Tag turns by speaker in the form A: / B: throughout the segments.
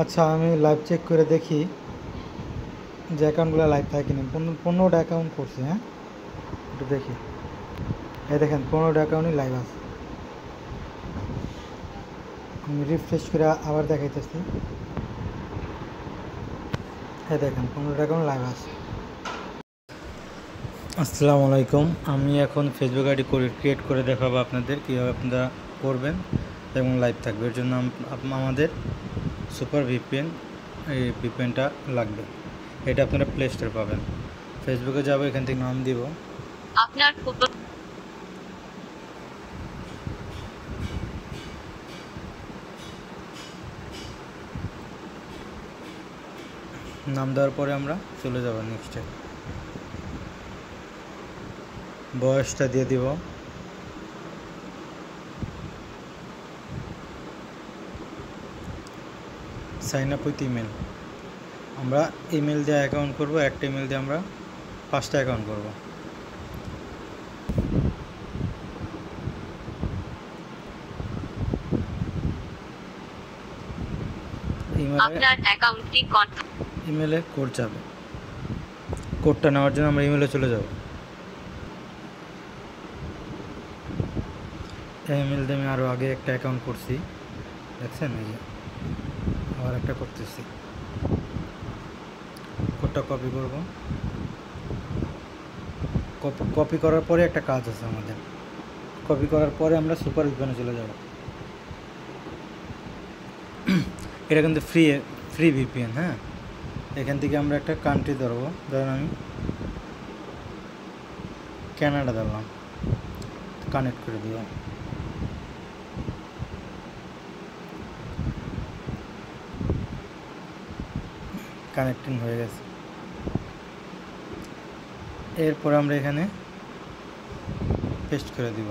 A: আচ্ছা, আমি live check করে দেখি যে অ্যাকাউন্টগুলো লাইভ থাকে কিনা। 15টা অ্যাকাউন্ট করছি। হ্যাঁ, একটু দেখি। এই দেখেন 15টা অ্যাকাউন্টই লাইভ আছে। আমি রিফ্রেশ করে আবার দেখাইতেছি। এই দেখেন 15টা অ্যাকাউন্ট লাইভ আছে। আসসালামু আলাইকুম। আমি এখন ফেসবুক আইডি ক্রিয়েট করে দেখাবো আপনাদের কীভাবে আপনারা করবেন এবং লাইভ থাকবে। এর জন্য আমাদের সুপার ভিপিএন, এই ভিপিএনটা লাগবে। এটা আপনারা প্লে স্টোরে পাবেন। ফেসবুকে যাবো, এখান থেকে নাম দিব আপনার ফটো, নাম দেওয়ার পরে আমরা চলে যাব নেক্সটে। বয়সটা দিয়ে দিব, সাইন আপ উইথ ইমেল। আমরা ইমেল দিয়ে অ্যাকাউন্ট করব। একটা ইমেল দিয়ে আমরা 5টা অ্যাকাউন্ট করব। ইমেলে কোড যাবে। কোডটা নেওয়ার জন্য আমরা ইমেলে চলে যাব। এই ইমেল দিয়ে আমি আরও আগে একটা অ্যাকাউন্ট করছি, দেখছেন? এই যে আবার একটা করতেছি। কোডটা কপি করব। কপি করার পরে একটা কাজ আছে আমাদের। কপি করার পরে আমরা সুপার ভিপিএনে চলে যাব। এটা কিন্তু ফ্রি ভিপিএন। হ্যাঁ, এখান থেকে আমরা একটা কান্ট্রি ধরবো। ধরেন আমি কানাডা ধরলাম, কানেক্ট করে দিব। কানেক্টিং হয়ে গেছে। এরপর আমরা এখানে পেস্ট করে দিব।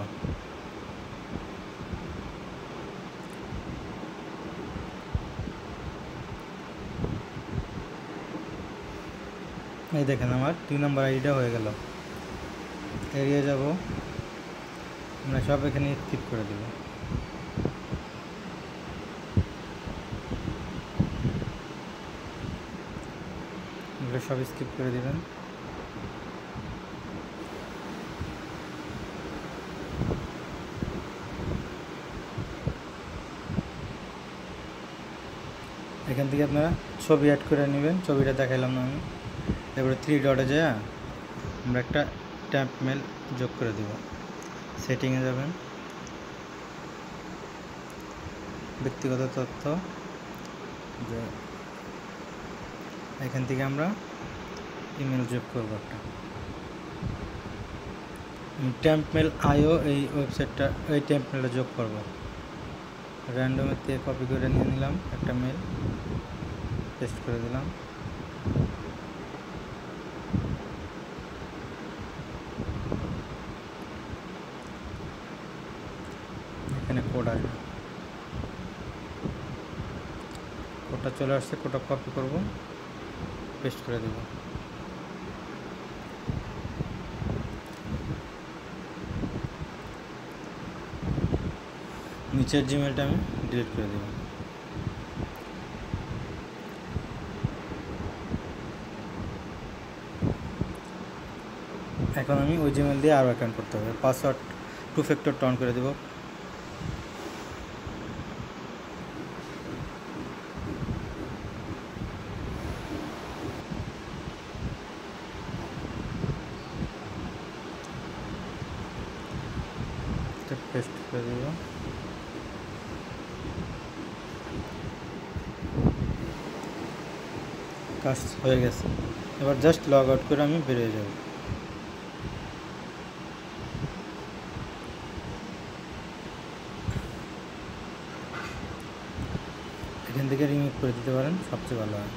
A: এই দেখেন আমার 2 নম্বর আইডিটা হয়ে গেল। এড়িয়ে যাব, আমরা সব এখানে স্কিপ করে দেব। এগুলো সব স্কিপ করে দেবেন। এখান থেকে আপনারা ছবি অ্যাড করে নেবেন। ছবিটা দেখাইলাম না আমি। এবারে 3 ডটে যায় আমরা একটা ট্যাম্প মেল যোগ করে দেব। সেটিংয়ে যাবেন, ব্যক্তিগত তথ্য, এখান থেকে আমরা ইমেল যোগ করব একটা। ট্যাম্প মেল আইও, এই ওয়েবসাইটটা, এই ট্যাম্প মেলটা যোগ করব। র্যান্ডমের থেকে কপি করে নিয়ে নিলাম একটা মেল, পেস্ট করে দিলাম। এখানে কোড আসবে, কোডটা চলে আসছে। কোডটা কপি করব, পেস্ট করে দেব। নিচের জিমেলটা আমি ডিলিট করে দেব। এখন আমি ওই জিমেল দিয়ে আরও অ্যাকাউন্ট করতে হবে। পাসওয়ার্ড 2 ফ্যাক্টর অন করে দেব। পেস্ট করে দেব। কাজ হয়ে গেছে। এবার জাস্ট লগ আউট করে আমি বেরিয়ে যাব। এখান থেকে রিমুভ করে দিতে পারেন, সবচেয়ে ভালো হয়।